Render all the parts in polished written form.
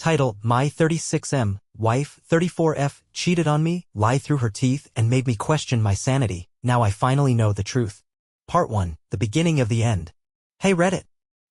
Title: My 36M, wife, 34F, cheated on me, lied through her teeth, and made me question my sanity. Now I finally know the truth. Part 1. The beginning of the end. Hey Reddit.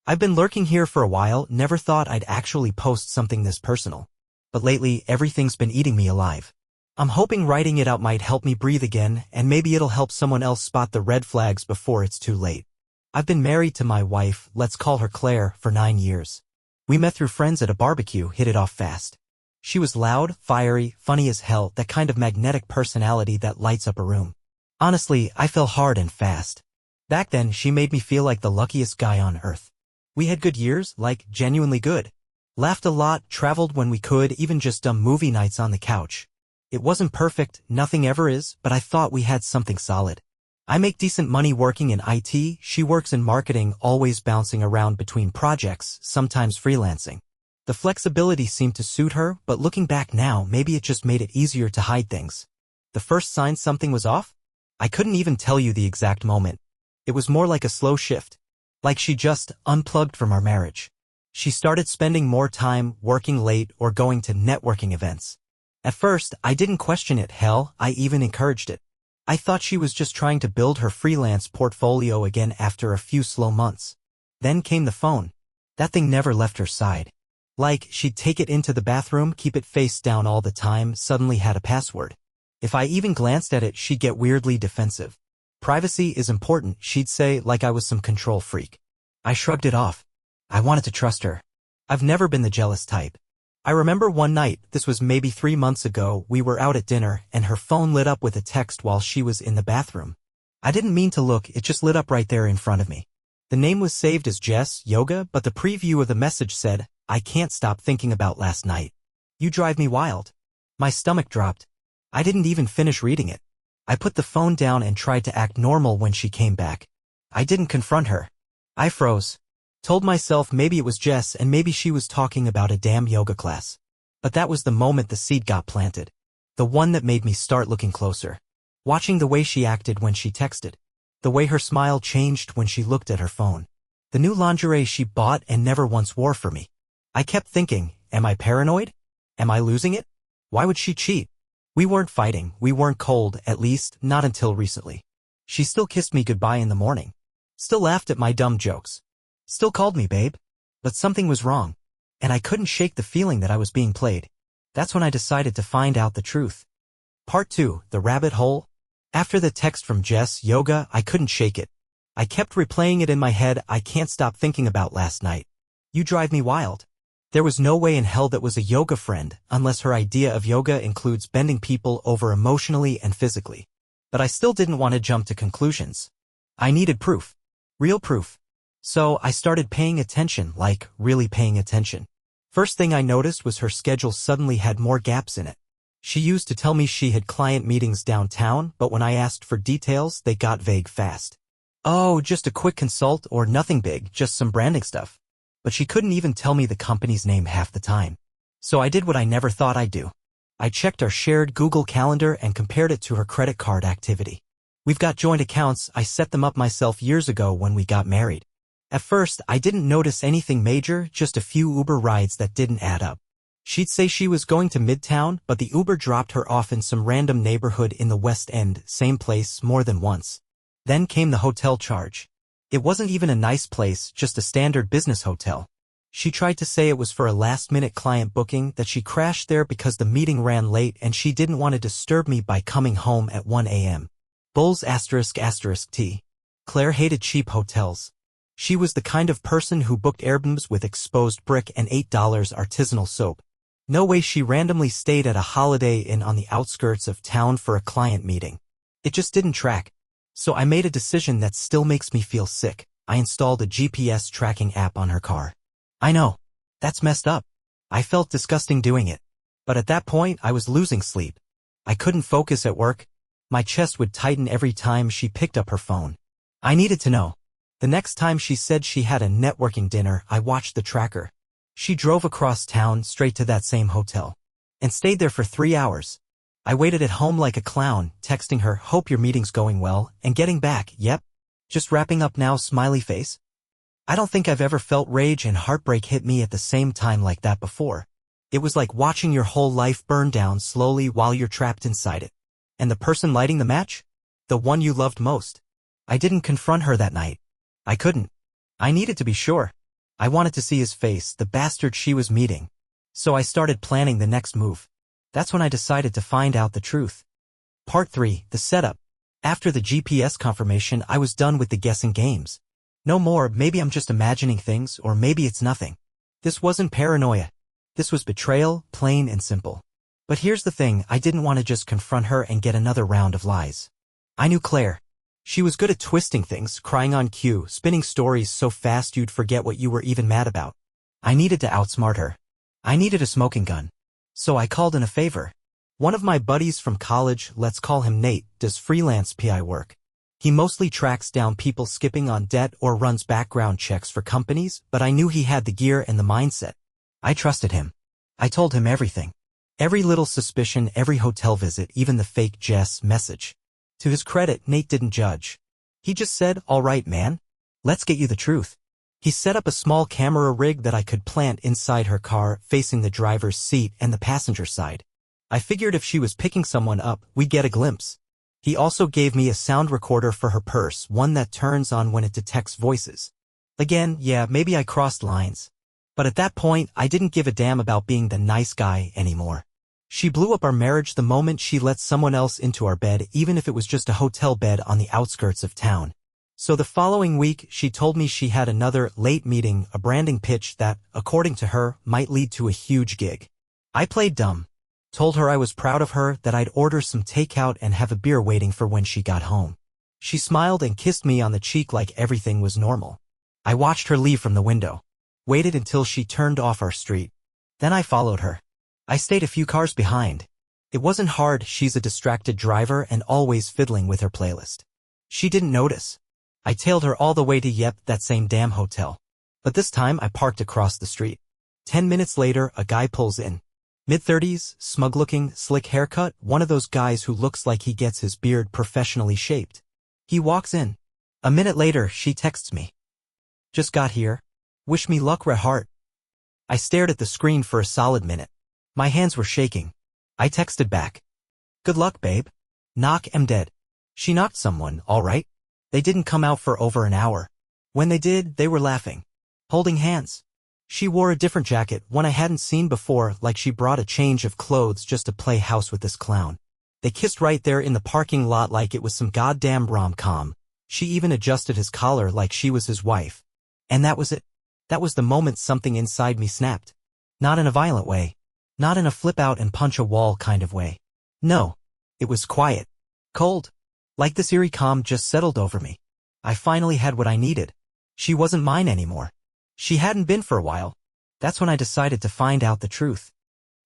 I've been lurking here for a while, never thought I'd actually post something this personal. But lately, everything's been eating me alive. I'm hoping writing it out might help me breathe again, and maybe it'll help someone else spot the red flags before it's too late. I've been married to my wife, let's call her Claire, for 9 years. We met through friends at a barbecue, hit it off fast. She was loud, fiery, funny as hell, that kind of magnetic personality that lights up a room. Honestly, I fell hard and fast. Back then, she made me feel like the luckiest guy on earth. We had good years, like, genuinely good. Laughed a lot, traveled when we could, even just dumb movie nights on the couch. It wasn't perfect, nothing ever is, but I thought we had something solid. I make decent money working in IT, she works in marketing, always bouncing around between projects, sometimes freelancing. The flexibility seemed to suit her, but looking back now, maybe it just made it easier to hide things. The first sign something was off? I couldn't even tell you the exact moment. It was more like a slow shift. Like she just unplugged from our marriage. She started spending more time working late or going to networking events. At first, I didn't question it, hell, I even encouraged it. I thought she was just trying to build her freelance portfolio again after a few slow months. Then came the phone. That thing never left her side. Like, she'd take it into the bathroom, keep it face down all the time, suddenly had a password. If I even glanced at it, she'd get weirdly defensive. Privacy is important, she'd say, like I was some control freak. I shrugged it off. I wanted to trust her. I've never been the jealous type. I remember one night, this was maybe 3 months ago, we were out at dinner, and her phone lit up with a text while she was in the bathroom. I didn't mean to look, it just lit up right there in front of me. The name was saved as Jess Yoga, but the preview of the message said, I can't stop thinking about last night. You drive me wild. My stomach dropped. I didn't even finish reading it. I put the phone down and tried to act normal when she came back. I didn't confront her. I froze. Told myself maybe it was Jess and maybe she was talking about a damn yoga class. But that was the moment the seed got planted. The one that made me start looking closer. Watching the way she acted when she texted. The way her smile changed when she looked at her phone. The new lingerie she bought and never once wore for me. I kept thinking, am I paranoid? Am I losing it? Why would she cheat? We weren't fighting, we weren't cold, at least, not until recently. She still kissed me goodbye in the morning. Still laughed at my dumb jokes. Still called me babe. But something was wrong. And I couldn't shake the feeling that I was being played. That's when I decided to find out the truth. Part 2, The Rabbit Hole. After the text from Jess Yoga, I couldn't shake it. I kept replaying it in my head, I can't stop thinking about last night. You drive me wild. There was no way in hell that was a yoga friend, unless her idea of yoga includes bending people over emotionally and physically. But I still didn't want to jump to conclusions. I needed proof. Real proof. So I started paying attention, like, really paying attention. First thing I noticed was her schedule suddenly had more gaps in it. She used to tell me she had client meetings downtown, but when I asked for details, they got vague fast. Oh, just a quick consult or nothing big, just some branding stuff. But she couldn't even tell me the company's name half the time. So I did what I never thought I'd do. I checked our shared Google Calendar and compared it to her credit card activity. We've got joint accounts, I set them up myself years ago when we got married. At first, I didn't notice anything major, just a few Uber rides that didn't add up. She'd say she was going to Midtown, but the Uber dropped her off in some random neighborhood in the West End, same place, more than once. Then came the hotel charge. It wasn't even a nice place, just a standard business hotel. She tried to say it was for a last-minute client booking, that she crashed there because the meeting ran late and she didn't want to disturb me by coming home at 1 a.m. Bulls ****. Claire hated cheap hotels. She was the kind of person who booked Airbnbs with exposed brick and $8 artisanal soap. No way she randomly stayed at a Holiday Inn on the outskirts of town for a client meeting. It just didn't track. So I made a decision that still makes me feel sick. I installed a GPS tracking app on her car. I know. That's messed up. I felt disgusting doing it. But at that point, I was losing sleep. I couldn't focus at work. My chest would tighten every time she picked up her phone. I needed to know. The next time she said she had a networking dinner, I watched the tracker. She drove across town straight to that same hotel. And stayed there for 3 hours. I waited at home like a clown, texting her, hope your meeting's going well, and getting back, yep. Just wrapping up now, smiley face. I don't think I've ever felt rage and heartbreak hit me at the same time like that before. It was like watching your whole life burn down slowly while you're trapped inside it. And the person lighting the match? The one you loved most. I didn't confront her that night. I couldn't. I needed to be sure. I wanted to see his face, the bastard she was meeting. So I started planning the next move. That's when I decided to find out the truth. Part 3, the setup. After the GPS confirmation, I was done with the guessing games. No more, maybe I'm just imagining things, or maybe it's nothing. This wasn't paranoia. This was betrayal, plain and simple. But here's the thing, I didn't want to just confront her and get another round of lies. I knew Claire. She was good at twisting things, crying on cue, spinning stories so fast you'd forget what you were even mad about. I needed to outsmart her. I needed a smoking gun. So I called in a favor. One of my buddies from college, let's call him Nate, does freelance PI work. He mostly tracks down people skipping on debt or runs background checks for companies, but I knew he had the gear and the mindset. I trusted him. I told him everything. Every little suspicion, every hotel visit, even the fake Jess message. To his credit, Nate didn't judge. He just said, all right, man. Let's get you the truth. He set up a small camera rig that I could plant inside her car, facing the driver's seat and the passenger side. I figured if she was picking someone up, we'd get a glimpse. He also gave me a sound recorder for her purse, one that turns on when it detects voices. Again, yeah, maybe I crossed lines. But at that point, I didn't give a damn about being the nice guy anymore. She blew up our marriage the moment she let someone else into our bed, even if it was just a hotel bed on the outskirts of town. So the following week, she told me she had another late meeting, a branding pitch that, according to her, might lead to a huge gig. I played dumb. Told her I was proud of her, that I'd order some takeout and have a beer waiting for when she got home. She smiled and kissed me on the cheek like everything was normal. I watched her leave from the window. Waited until she turned off our street. Then I followed her. I stayed a few cars behind. It wasn't hard, she's a distracted driver and always fiddling with her playlist. She didn't notice. I tailed her all the way to that same damn hotel. But this time I parked across the street. 10 minutes later, a guy pulls in. Mid-30s, smug-looking, slick haircut, one of those guys who looks like he gets his beard professionally shaped. He walks in. A minute later, she texts me. Just got here. Wish me luck, Red Heart. I stared at the screen for a solid minute. My hands were shaking. I texted back. Good luck, babe. Knock, am dead. She knocked someone, all right. They didn't come out for over an hour. When they did, they were laughing. Holding hands. She wore a different jacket, one I hadn't seen before, like she brought a change of clothes just to play house with this clown. They kissed right there in the parking lot like it was some goddamn rom-com. She even adjusted his collar like she was his wife. And that was it. That was the moment something inside me snapped. Not in a violent way. Not in a flip-out and punch-a-wall kind of way. No. It was quiet. Cold. Like this eerie calm just settled over me. I finally had what I needed. She wasn't mine anymore. She hadn't been for a while. That's when I decided to find out the truth.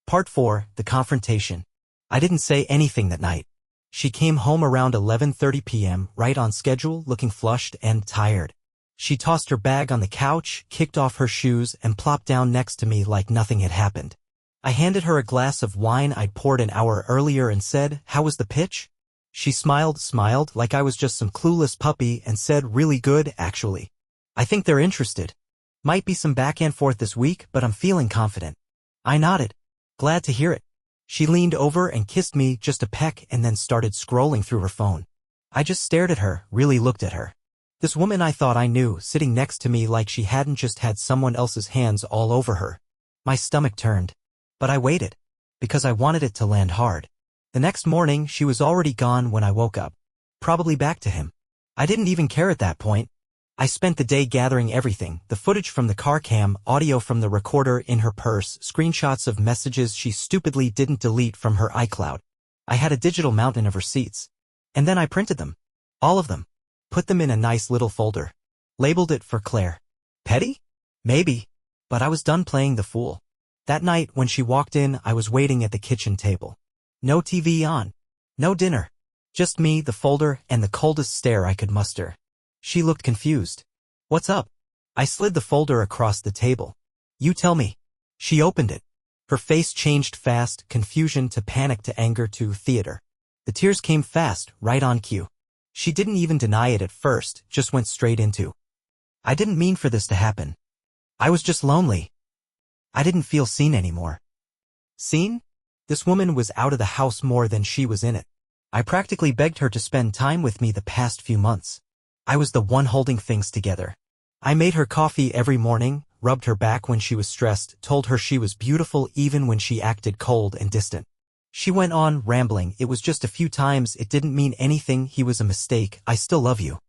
Part 4, the confrontation. I didn't say anything that night. She came home around 11:30 p.m., right on schedule, looking flushed and tired. She tossed her bag on the couch, kicked off her shoes, and plopped down next to me like nothing had happened. I handed her a glass of wine I'd poured an hour earlier and said, "How was the pitch?" She smiled like I was just some clueless puppy and said, "Really good, actually. I think they're interested. Might be some back and forth this week, but I'm feeling confident." I nodded. Glad to hear it. She leaned over and kissed me just a peck and then started scrolling through her phone. I just stared at her, really looked at her. This woman I thought I knew, sitting next to me like she hadn't just had someone else's hands all over her. My stomach turned. But I waited. Because I wanted it to land hard. The next morning, she was already gone when I woke up. Probably back to him. I didn't even care at that point. I spent the day gathering everything, the footage from the car cam, audio from the recorder in her purse, screenshots of messages she stupidly didn't delete from her iCloud. I had a digital mountain of receipts. And then I printed them. All of them. Put them in a nice little folder. Labeled it for Claire. Petty? Maybe. But I was done playing the fool. That night, when she walked in, I was waiting at the kitchen table. No TV on. No dinner. Just me, the folder, and the coldest stare I could muster. She looked confused. What's up? I slid the folder across the table. You tell me. She opened it. Her face changed fast, confusion to panic to anger to theater. The tears came fast, right on cue. She didn't even deny it at first, just went straight into. I didn't mean for this to happen. I was just lonely. I didn't feel seen anymore. Scene? This woman was out of the house more than she was in it. I practically begged her to spend time with me the past few months. I was the one holding things together. I made her coffee every morning, rubbed her back when she was stressed, told her she was beautiful even when she acted cold and distant. She went on, rambling. It was just a few times, it didn't mean anything, he was a mistake, I still love you.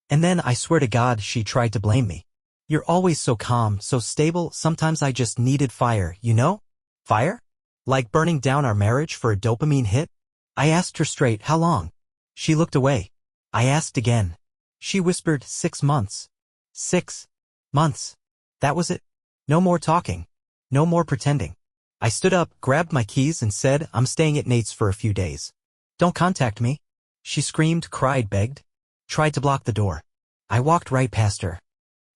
And then, I swear to God, she tried to blame me. You're always so calm, so stable, sometimes I just needed fire, you know? Fire? Like burning down our marriage for a dopamine hit? I asked her straight, how long? She looked away. I asked again. She whispered, 6 months. 6 months. That was it. No more talking. No more pretending. I stood up, grabbed my keys and said, I'm staying at Nate's for a few days. Don't contact me. She screamed, cried, begged. Tried to block the door. I walked right past her.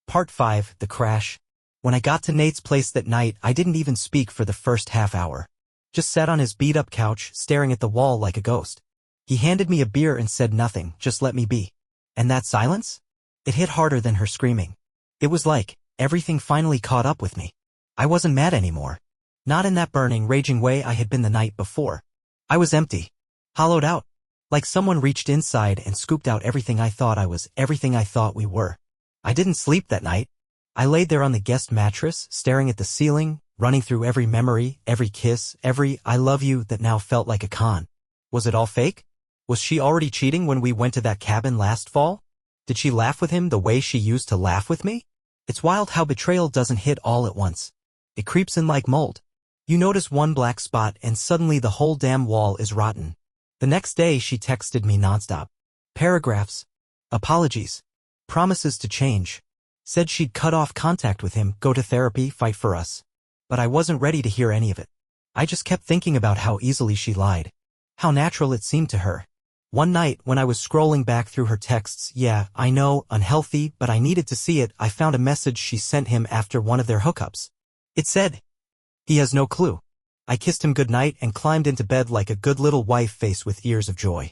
Part 5, The Crash. When I got to Nate's place that night, I didn't even speak for the first half hour. Just sat on his beat-up couch, staring at the wall like a ghost. He handed me a beer and said nothing, just let me be. And that silence? It hit harder than her screaming. It was like everything finally caught up with me. I wasn't mad anymore. Not in that burning, raging way I had been the night before. I was empty. Hollowed out. Like someone reached inside and scooped out everything I thought I was, everything I thought we were. I didn't sleep that night. I laid there on the guest mattress, staring at the ceiling, running through every memory, every kiss, every I love you that now felt like a con. Was it all fake? Was she already cheating when we went to that cabin last fall? Did she laugh with him the way she used to laugh with me? It's wild how betrayal doesn't hit all at once. It creeps in like mold. You notice one black spot and suddenly the whole damn wall is rotten. The next day she texted me nonstop. Paragraphs. Apologies. Promises to change. Said she'd cut off contact with him, go to therapy, fight for us. But I wasn't ready to hear any of it. I just kept thinking about how easily she lied. How natural it seemed to her. One night, when I was scrolling back through her texts, yeah, I know, unhealthy, but I needed to see it, I found a message she sent him after one of their hookups. It said, he has no clue. I kissed him goodnight and climbed into bed like a good little wife face with ears of joy.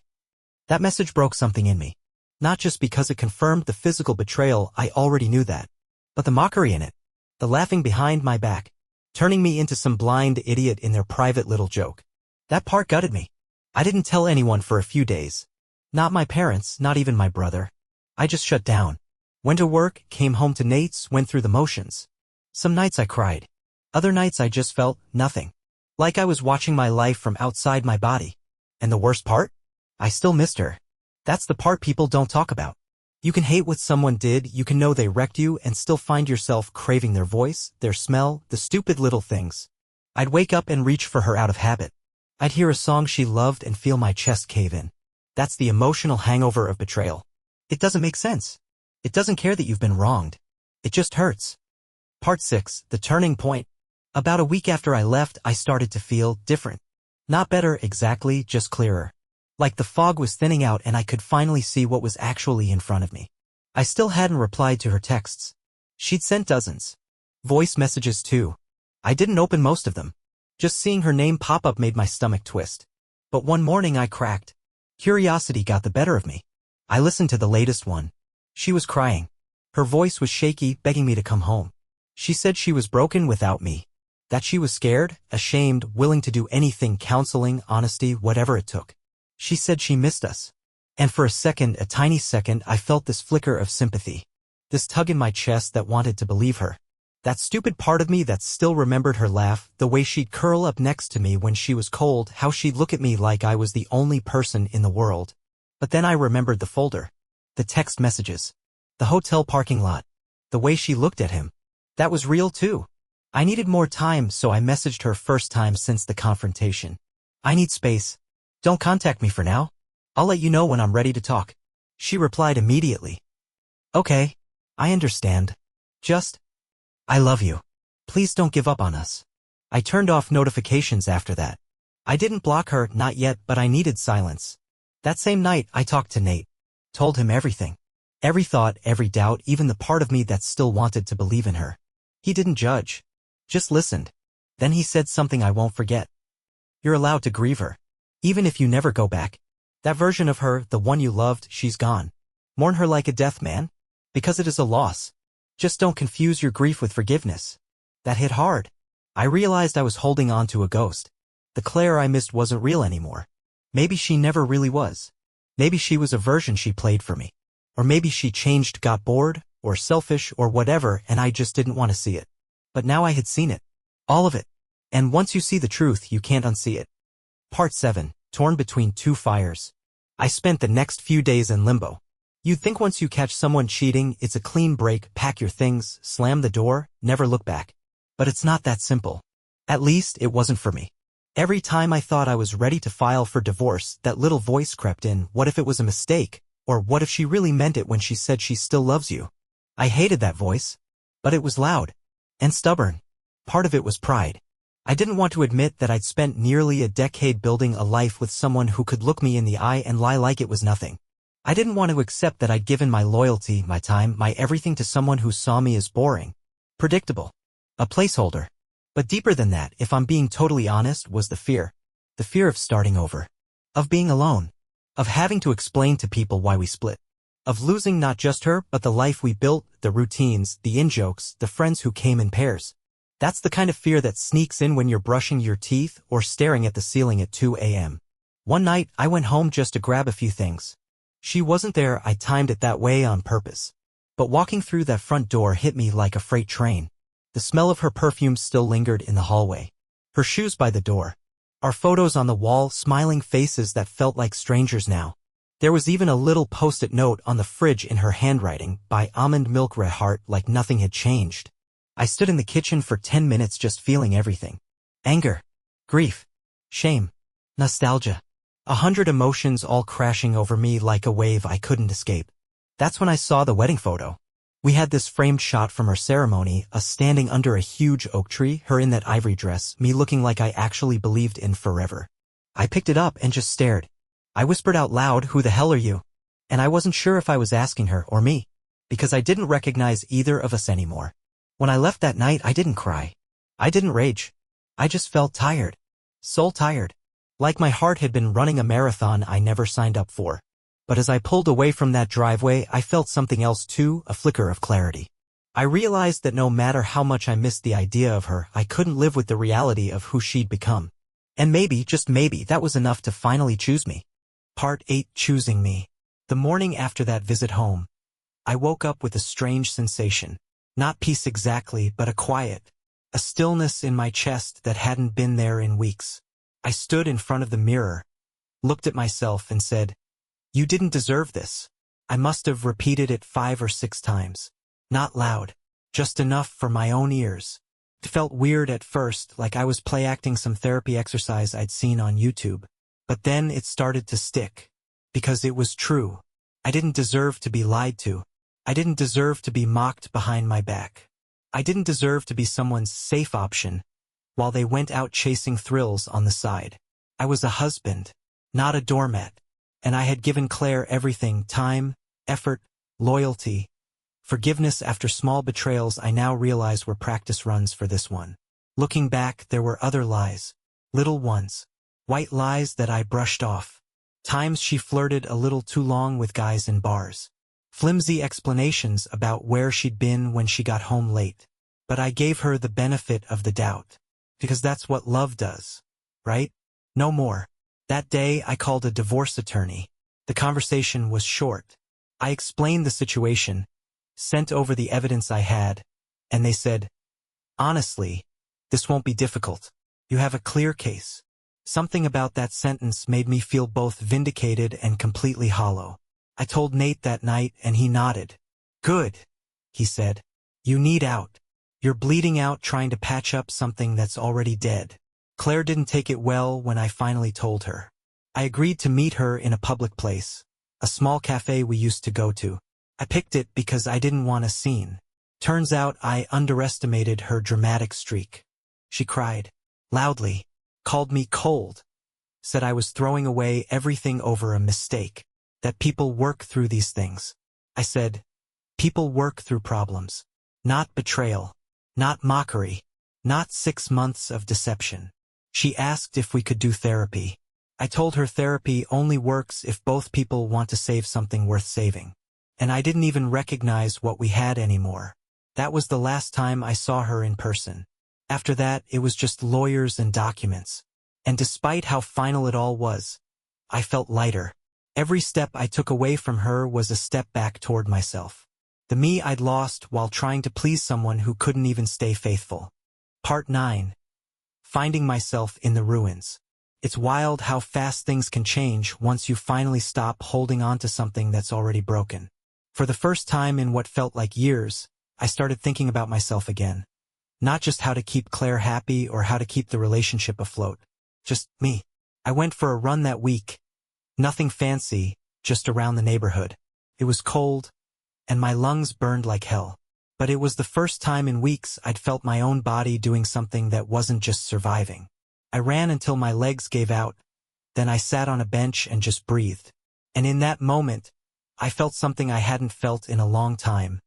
That message broke something in me. Not just because it confirmed the physical betrayal, I already knew that. But the mockery in it. The laughing behind my back. Turning me into some blind idiot in their private little joke. That part gutted me. I didn't tell anyone for a few days. Not my parents, not even my brother. I just shut down. Went to work, came home to Nate's, went through the motions. Some nights I cried. Other nights I just felt nothing. Like I was watching my life from outside my body. And the worst part? I still missed her. That's the part people don't talk about. You can hate what someone did, you can know they wrecked you, and still find yourself craving their voice, their smell, the stupid little things. I'd wake up and reach for her out of habit. I'd hear a song she loved and feel my chest cave in. That's the emotional hangover of betrayal. It doesn't make sense. It doesn't care that you've been wronged. It just hurts. Part 6, The Turning Point. About a week after I left, I started to feel different. Not better exactly, just clearer. Like the fog was thinning out and I could finally see what was actually in front of me. I still hadn't replied to her texts. She'd sent dozens. Voice messages too. I didn't open most of them. Just seeing her name pop up made my stomach twist. But one morning I cracked. Curiosity got the better of me. I listened to the latest one. She was crying. Her voice was shaky, begging me to come home. She said she was broken without me. That she was scared, ashamed, willing to do anything, counseling, honesty, whatever it took. She said she missed us. And for a second, a tiny second, I felt this flicker of sympathy. This tug in my chest that wanted to believe her. That stupid part of me that still remembered her laugh, the way she'd curl up next to me when she was cold, how she'd look at me like I was the only person in the world. But then I remembered the folder. The text messages. The hotel parking lot. The way she looked at him. That was real too. I needed more time, so I messaged her first time since the confrontation. I need space. Don't contact me for now. I'll let you know when I'm ready to talk. She replied immediately. Okay. I understand. Just, I love you. Please don't give up on us. I turned off notifications after that. I didn't block her, not yet, but I needed silence. That same night, I talked to Nate. Told him everything. Every thought, every doubt, even the part of me that still wanted to believe in her. He didn't judge. Just listened. Then he said something I won't forget. You're allowed to grieve her. Even if you never go back. That version of her, the one you loved, she's gone. Mourn her like a death, man. Because it is a loss. Just don't confuse your grief with forgiveness. That hit hard. I realized I was holding on to a ghost. The Claire I missed wasn't real anymore. Maybe she never really was. Maybe she was a version she played for me. Or maybe she changed, got bored, or selfish, or whatever, and I just didn't want to see it. But now I had seen it. All of it. And once you see the truth, you can't unsee it. Part 7. Torn between two fires. I spent the next few days in limbo. You'd think once you catch someone cheating, it's a clean break, pack your things, slam the door, never look back. But it's not that simple. At least, it wasn't for me. Every time I thought I was ready to file for divorce, that little voice crept in, what if it was a mistake? Or what if she really meant it when she said she still loves you? I hated that voice. But it was loud. And stubborn. Part of it was pride. I didn't want to admit that I'd spent nearly a decade building a life with someone who could look me in the eye and lie like it was nothing. I didn't want to accept that I'd given my loyalty, my time, my everything to someone who saw me as boring. Predictable. A placeholder. But deeper than that, if I'm being totally honest, was the fear. The fear of starting over. Of being alone. Of having to explain to people why we split. Of losing not just her, but the life we built, the routines, the in-jokes, the friends who came in pairs. That's the kind of fear that sneaks in when you're brushing your teeth or staring at the ceiling at 2 a.m. One night, I went home just to grab a few things. She wasn't there, I timed it that way on purpose. But walking through that front door hit me like a freight train. The smell of her perfume still lingered in the hallway. Her shoes by the door. Our photos on the wall, smiling faces that felt like strangers now. There was even a little post-it note on the fridge in her handwriting, by Almond Milk Red Heart, like nothing had changed. I stood in the kitchen for 10 minutes just feeling everything. Anger. Grief. Shame. Nostalgia. 100 emotions all crashing over me like a wave I couldn't escape. That's when I saw the wedding photo. We had this framed shot from our ceremony, us standing under a huge oak tree, her in that ivory dress, me looking like I actually believed in forever. I picked it up and just stared. I whispered out loud, "Who the hell are you?" And I wasn't sure if I was asking her or me, because I didn't recognize either of us anymore. When I left that night, I didn't cry. I didn't rage. I just felt tired. Soul tired. Like my heart had been running a marathon I never signed up for. But as I pulled away from that driveway, I felt something else too, a flicker of clarity. I realized that no matter how much I missed the idea of her, I couldn't live with the reality of who she'd become. And maybe, just maybe, that was enough to finally choose me. Part 8. Choosing me. The morning after that visit home, I woke up with a strange sensation. Not peace exactly, but a quiet. A stillness in my chest that hadn't been there in weeks. I stood in front of the mirror, looked at myself and said, "You didn't deserve this." I must have repeated it 5 or 6 times. Not loud, just enough for my own ears. It felt weird at first, like I was play-acting some therapy exercise I'd seen on YouTube. But then it started to stick. Because it was true. I didn't deserve to be lied to. I didn't deserve to be mocked behind my back. I didn't deserve to be someone's safe option while they went out chasing thrills on the side. I was a husband, not a doormat. And I had given Claire everything: time, effort, loyalty, forgiveness. After small betrayals I now realize were practice runs for this one. Looking back, there were other lies. Little ones. White lies that I brushed off. Times she flirted a little too long with guys in bars. Flimsy explanations about where she'd been when she got home late. But I gave her the benefit of the doubt. Because that's what love does. Right? No more. That day, I called a divorce attorney. The conversation was short. I explained the situation, sent over the evidence I had, and they said, "Honestly, this won't be difficult. You have a clear case." Something about that sentence made me feel both vindicated and completely hollow. I told Nate that night, and he nodded. "Good," he said. "You need out. You're bleeding out trying to patch up something that's already dead." Claire didn't take it well when I finally told her. I agreed to meet her in a public place, a small cafe we used to go to. I picked it because I didn't want a scene. Turns out I underestimated her dramatic streak. She cried, loudly, called me cold, said I was throwing away everything over a mistake, that people work through these things. I said, people work through problems, not betrayal, not mockery, not 6 months of deception. She asked if we could do therapy. I told her therapy only works if both people want to save something worth saving. And I didn't even recognize what we had anymore. That was the last time I saw her in person. After that, it was just lawyers and documents. And despite how final it all was, I felt lighter. Every step I took away from her was a step back toward myself. The me I'd lost while trying to please someone who couldn't even stay faithful. Part 9. Finding myself in the ruins. It's wild how fast things can change once you finally stop holding on to something that's already broken. For the first time in what felt like years, I started thinking about myself again. Not just how to keep Claire happy or how to keep the relationship afloat. Just me. I went for a run that week. Nothing fancy, just around the neighborhood. It was cold, and my lungs burned like hell. But it was the first time in weeks I'd felt my own body doing something that wasn't just surviving. I ran until my legs gave out, then I sat on a bench and just breathed. And in that moment, I felt something I hadn't felt in a long time.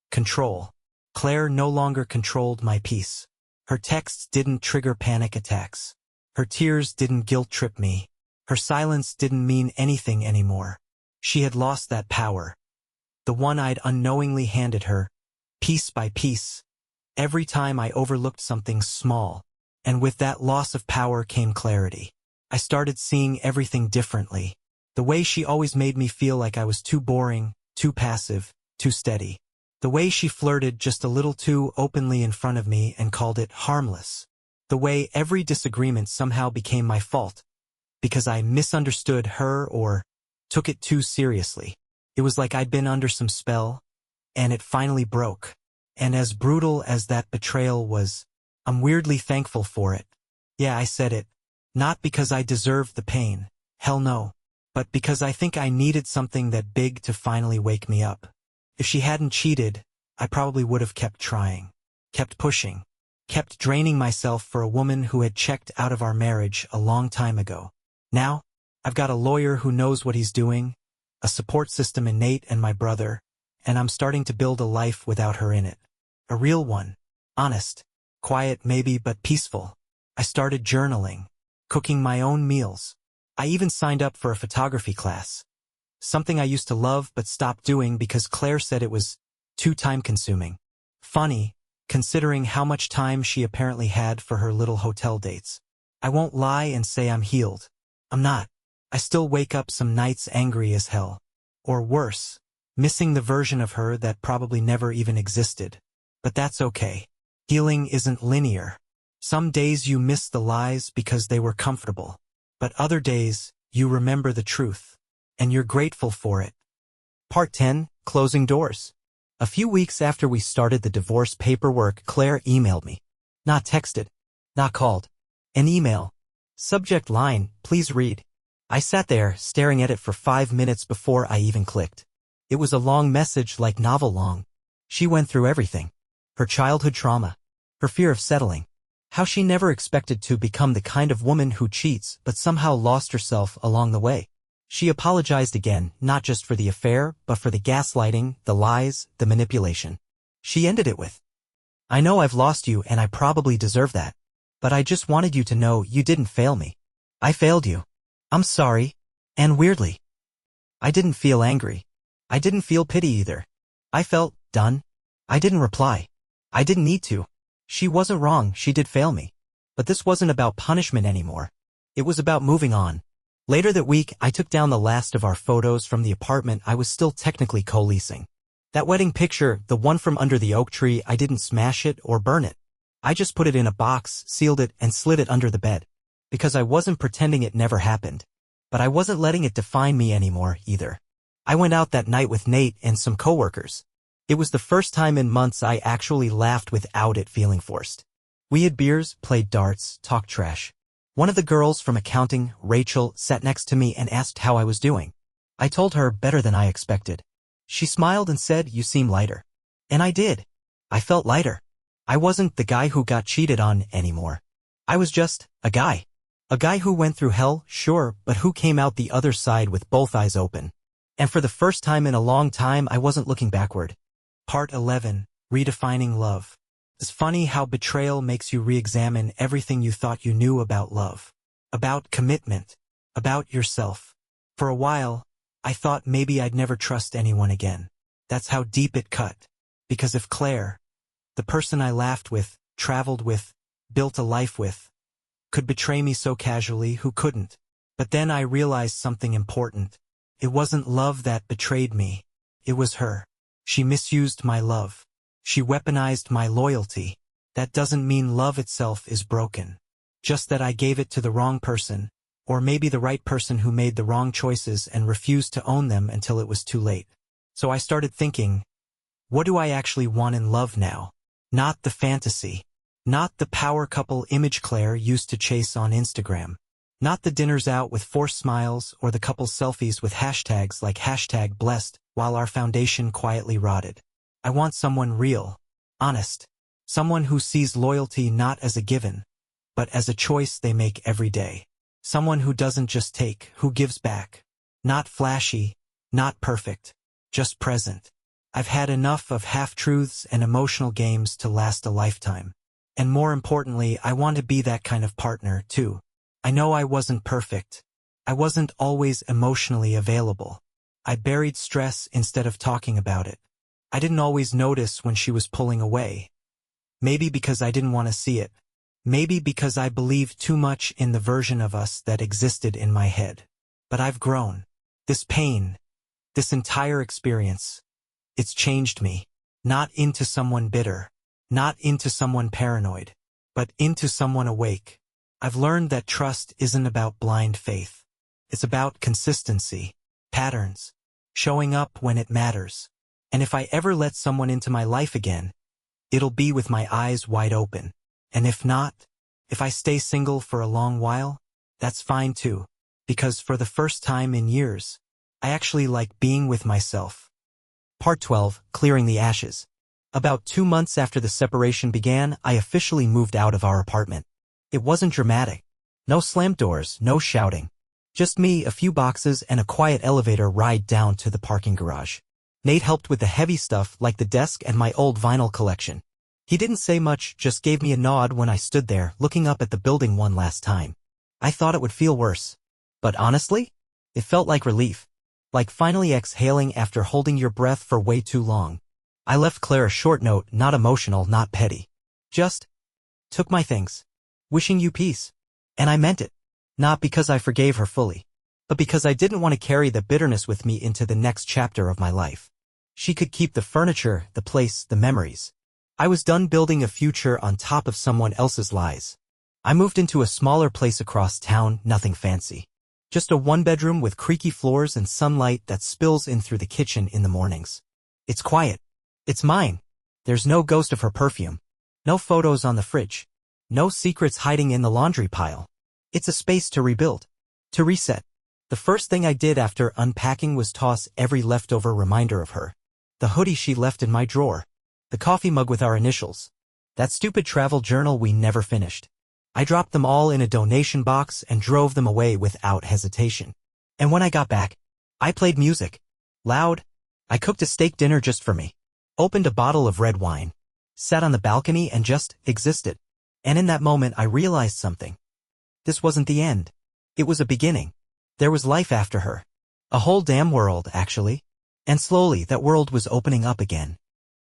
Control. Claire no longer controlled my peace. Her texts didn't trigger panic attacks. Her tears didn't guilt-trip me. Her silence didn't mean anything anymore. She had lost that power. The one I'd unknowingly handed her, piece by piece, every time I overlooked something small. And with that loss of power came clarity. I started seeing everything differently. The way she always made me feel like I was too boring, too passive, too steady. The way she flirted just a little too openly in front of me and called it harmless. The way every disagreement somehow became my fault, because I misunderstood her or took it too seriously. It was like I'd been under some spell, and it finally broke. And as brutal as that betrayal was, I'm weirdly thankful for it. Yeah, I said it. Not because I deserved the pain, hell no, but because I think I needed something that big to finally wake me up. If she hadn't cheated, I probably would have kept trying, kept pushing, kept draining myself for a woman who had checked out of our marriage a long time ago. Now, I've got a lawyer who knows what he's doing, a support system in Nate and my brother, and I'm starting to build a life without her in it. A real one. Honest. Quiet maybe, but peaceful. I started journaling, cooking my own meals. I even signed up for a photography class. Something I used to love but stopped doing because Claire said it was too time-consuming. Funny, considering how much time she apparently had for her little hotel dates. I won't lie and say I'm healed. I'm not. I still wake up some nights angry as hell. Or worse, missing the version of her that probably never even existed. But that's okay. Healing isn't linear. Some days you miss the lies because they were comfortable. But other days, you remember the truth. And you're grateful for it. Part 10, Closing Doors. A few weeks after we started the divorce paperwork, Claire emailed me. Not texted. Not called. An email. Subject line, please read. I sat there, staring at it for 5 minutes before I even clicked. It was a long message, like novel long. She went through everything. Her childhood trauma. Her fear of settling. How she never expected to become the kind of woman who cheats but somehow lost herself along the way. She apologized again, not just for the affair, but for the gaslighting, the lies, the manipulation. She ended it with, I know I've lost you and I probably deserve that. But I just wanted you to know you didn't fail me. I failed you. I'm sorry. And weirdly, I didn't feel angry. I didn't feel pity either. I felt done. I didn't reply. I didn't need to. She wasn't wrong, she did fail me. But this wasn't about punishment anymore. It was about moving on. Later that week, I took down the last of our photos from the apartment I was still technically co-leasing. That wedding picture, the one from under the oak tree, I didn't smash it or burn it. I just put it in a box, sealed it, and slid it under the bed. Because I wasn't pretending it never happened. But I wasn't letting it define me anymore, either. I went out that night with Nate and some coworkers. It was the first time in months I actually laughed without it feeling forced. We had beers, played darts, talked trash. One of the girls from accounting, Rachel, sat next to me and asked how I was doing. I told her better than I expected. She smiled and said, you seem lighter. And I did. I felt lighter. I wasn't the guy who got cheated on anymore. I was just a guy. A guy who went through hell, sure, but who came out the other side with both eyes open. And for the first time in a long time, I wasn't looking backward. Part 11, Redefining Love. It's funny how betrayal makes you re-examine everything you thought you knew about love. About commitment. About yourself. For a while, I thought maybe I'd never trust anyone again. That's how deep it cut. Because if Claire, the person I laughed with, traveled with, built a life with, could betray me so casually, who couldn't? But then I realized something important. It wasn't love that betrayed me. It was her. She misused my love. She weaponized my loyalty. That doesn't mean love itself is broken. Just that I gave it to the wrong person, or maybe the right person who made the wrong choices and refused to own them until it was too late. So I started thinking, what do I actually want in love now? Not the fantasy. Not the power couple image Claire used to chase on Instagram. Not the dinners out with forced smiles or the couple selfies with hashtags like #blessed while our foundation quietly rotted. I want someone real, honest. Someone who sees loyalty not as a given, but as a choice they make every day. Someone who doesn't just take, who gives back. Not flashy, not perfect, just present. I've had enough of half-truths and emotional games to last a lifetime. And more importantly, I want to be that kind of partner, too. I know I wasn't perfect. I wasn't always emotionally available. I buried stress instead of talking about it. I didn't always notice when she was pulling away. Maybe because I didn't want to see it. Maybe because I believed too much in the version of us that existed in my head. But I've grown. This pain, this entire experience, it's changed me. Not into someone bitter. Not into someone paranoid, but into someone awake. I've learned that trust isn't about blind faith. It's about consistency, patterns, showing up when it matters. And if I ever let someone into my life again, it'll be with my eyes wide open. And if not, if I stay single for a long while, that's fine too. Because for the first time in years, I actually like being with myself. Part 12, Clearing the Ashes. About 2 months after the separation began, I officially moved out of our apartment. It wasn't dramatic. No slammed doors, no shouting. Just me, a few boxes, and a quiet elevator ride down to the parking garage. Nate helped with the heavy stuff like the desk and my old vinyl collection. He didn't say much, just gave me a nod when I stood there, looking up at the building one last time. I thought it would feel worse. But honestly, it felt like relief. Like finally exhaling after holding your breath for way too long. I left Claire a short note, not emotional, not petty. Just took my things. Wishing you peace. And I meant it. Not because I forgave her fully, but because I didn't want to carry the bitterness with me into the next chapter of my life. She could keep the furniture, the place, the memories. I was done building a future on top of someone else's lies. I moved into a smaller place across town, nothing fancy. Just a one-bedroom with creaky floors and sunlight that spills in through the kitchen in the mornings. It's quiet. It's mine. There's no ghost of her perfume. No photos on the fridge. No secrets hiding in the laundry pile. It's a space to rebuild. To reset. The first thing I did after unpacking was toss every leftover reminder of her. The hoodie she left in my drawer. The coffee mug with our initials. That stupid travel journal we never finished. I dropped them all in a donation box and drove them away without hesitation. And when I got back, I played music. Loud. I cooked a steak dinner just for me. Opened a bottle of red wine. Sat on the balcony and just existed. And in that moment I realized something. This wasn't the end. It was a beginning. There was life after her. A whole damn world, actually. And slowly that world was opening up again.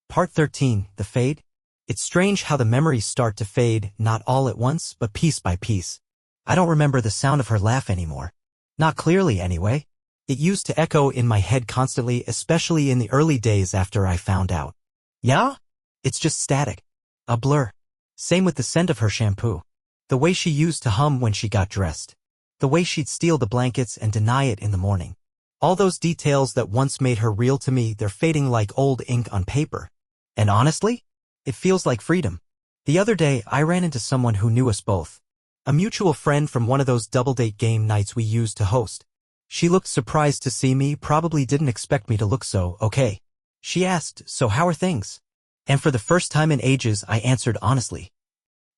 Part 13, The Fade. It's strange how the memories start to fade, not all at once, but piece by piece. I don't remember the sound of her laugh anymore. Not clearly, anyway. It used to echo in my head constantly, especially in the early days after I found out. Yeah? It's just static. A blur. Same with the scent of her shampoo. The way she used to hum when she got dressed. The way she'd steal the blankets and deny it in the morning. All those details that once made her real to me, they're fading like old ink on paper. And honestly, it feels like freedom. The other day, I ran into someone who knew us both. A mutual friend from one of those double-date game nights we used to host. She looked surprised to see me, probably didn't expect me to look so okay. She asked, "So how are things?" And for the first time in ages, I answered honestly.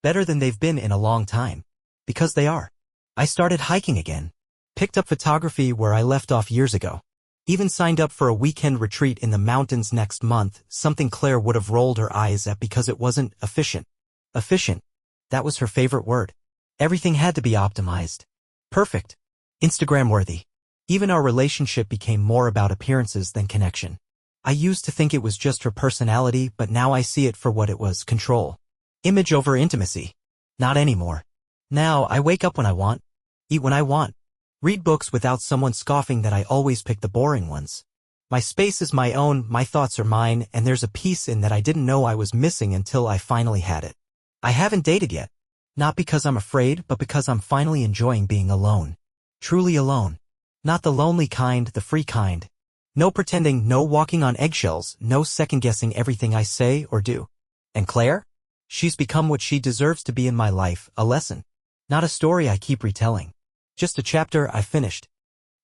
Better than they've been in a long time. Because they are. I started hiking again. Picked up photography where I left off years ago. Even signed up for a weekend retreat in the mountains next month, something Claire would have rolled her eyes at because it wasn't efficient. Efficient. That was her favorite word. Everything had to be optimized. Perfect. Instagram-worthy. Even our relationship became more about appearances than connection. I used to think it was just her personality, but now I see it for what it was: control. Image over intimacy. Not anymore. Now I wake up when I want, eat when I want, read books without someone scoffing that I always pick the boring ones. My space is my own, my thoughts are mine, and there's a peace in that I didn't know I was missing until I finally had it. I haven't dated yet. Not because I'm afraid, but because I'm finally enjoying being alone. Truly alone. Not the lonely kind, the free kind. No pretending, no walking on eggshells, no second-guessing everything I say or do. And Claire? She's become what she deserves to be in my life, a lesson. Not a story I keep retelling. Just a chapter I finished.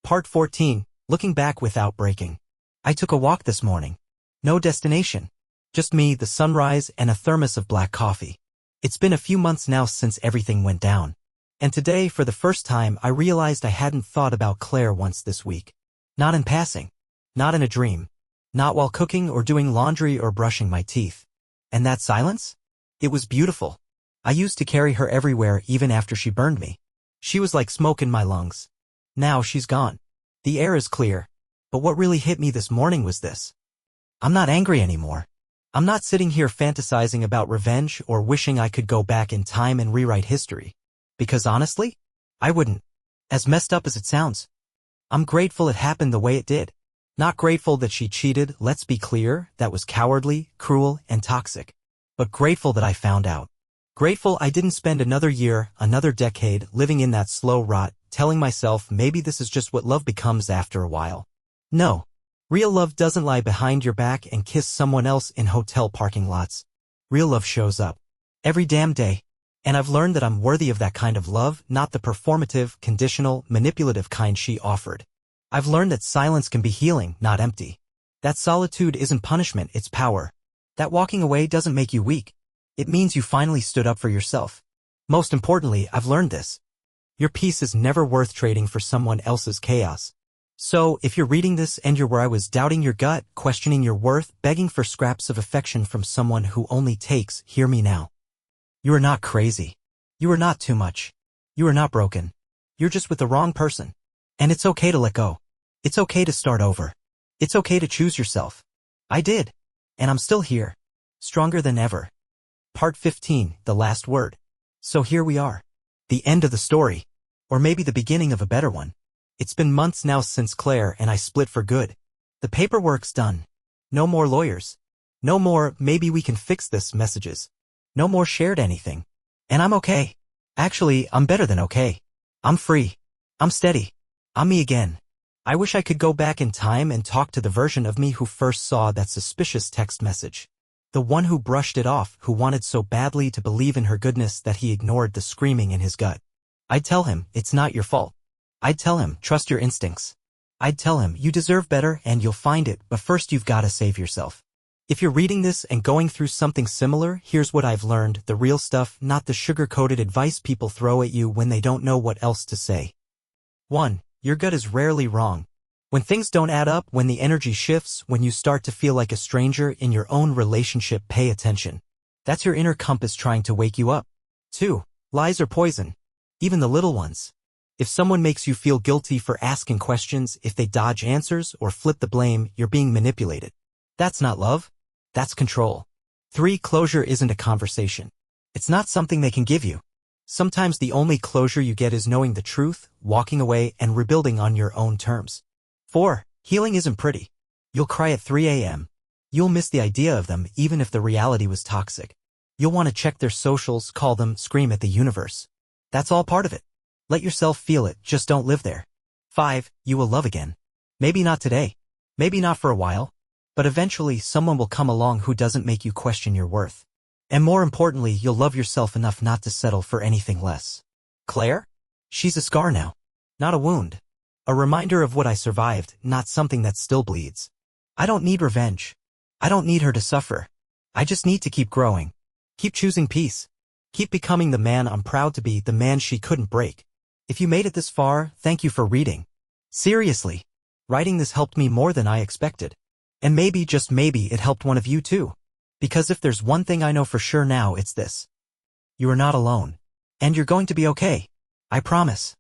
Part 14, looking back without breaking. I took a walk this morning. No destination. Just me, the sunrise, and a thermos of black coffee. It's been a few months now since everything went down. And today, for the first time, I realized I hadn't thought about Claire once this week. Not in passing. Not in a dream. Not while cooking or doing laundry or brushing my teeth. And that silence? It was beautiful. I used to carry her everywhere even after she burned me. She was like smoke in my lungs. Now she's gone. The air is clear. But what really hit me this morning was this. I'm not angry anymore. I'm not sitting here fantasizing about revenge or wishing I could go back in time and rewrite history. Because honestly, I wouldn't. As messed up as it sounds. I'm grateful it happened the way it did. Not grateful that she cheated, let's be clear, that was cowardly, cruel, and toxic. But grateful that I found out. Grateful I didn't spend another year, another decade, living in that slow rot, telling myself maybe this is just what love becomes after a while. No. Real love doesn't lie behind your back and kiss someone else in hotel parking lots. Real love shows up. Every damn day. And I've learned that I'm worthy of that kind of love, not the performative, conditional, manipulative kind she offered. I've learned that silence can be healing, not empty. That solitude isn't punishment, it's power. That walking away doesn't make you weak. It means you finally stood up for yourself. Most importantly, I've learned this. Your peace is never worth trading for someone else's chaos. So, if you're reading this and you're where I was, doubting your gut, questioning your worth, begging for scraps of affection from someone who only takes, hear me now. You are not crazy. You are not too much. You are not broken. You're just with the wrong person. And it's okay to let go. It's okay to start over. It's okay to choose yourself. I did. And I'm still here. Stronger than ever. Part 15, the last word. So here we are. The end of the story. Or maybe the beginning of a better one. It's been months now since Claire and I split for good. The paperwork's done. No more lawyers. No more, maybe we can fix this messages. No more shared anything. And I'm okay. Actually, I'm better than okay. I'm free. I'm steady. I'm me again. I wish I could go back in time and talk to the version of me who first saw that suspicious text message. The one who brushed it off, who wanted so badly to believe in her goodness that he ignored the screaming in his gut. I'd tell him, it's not your fault. I'd tell him, trust your instincts. I'd tell him, you deserve better and you'll find it, but first you've got to save yourself. If you're reading this and going through something similar, here's what I've learned, the real stuff, not the sugar-coated advice people throw at you when they don't know what else to say. 1. Your gut is rarely wrong. When things don't add up, when the energy shifts, when you start to feel like a stranger in your own relationship, pay attention. That's your inner compass trying to wake you up. 2. Lies are poison. Even the little ones. If someone makes you feel guilty for asking questions, if they dodge answers or flip the blame, you're being manipulated. That's not love. That's control. 3. Closure isn't a conversation. It's not something they can give you. Sometimes the only closure you get is knowing the truth, walking away, and rebuilding on your own terms. 4. Healing isn't pretty. You'll cry at 3 a.m. You'll miss the idea of them even if the reality was toxic. You'll want to check their socials, call them, scream at the universe. That's all part of it. Let yourself feel it, just don't live there. 5. You will love again. Maybe not today. Maybe not for a while. But eventually someone will come along who doesn't make you question your worth. And more importantly, you'll love yourself enough not to settle for anything less. Claire? She's a scar now. Not a wound. A reminder of what I survived, not something that still bleeds. I don't need revenge. I don't need her to suffer. I just need to keep growing. Keep choosing peace. Keep becoming the man I'm proud to be, the man she couldn't break. If you made it this far, thank you for reading. Seriously. Writing this helped me more than I expected. And maybe, just maybe, it helped one of you too. Because if there's one thing I know for sure now, it's this. You are not alone. And you're going to be okay. I promise.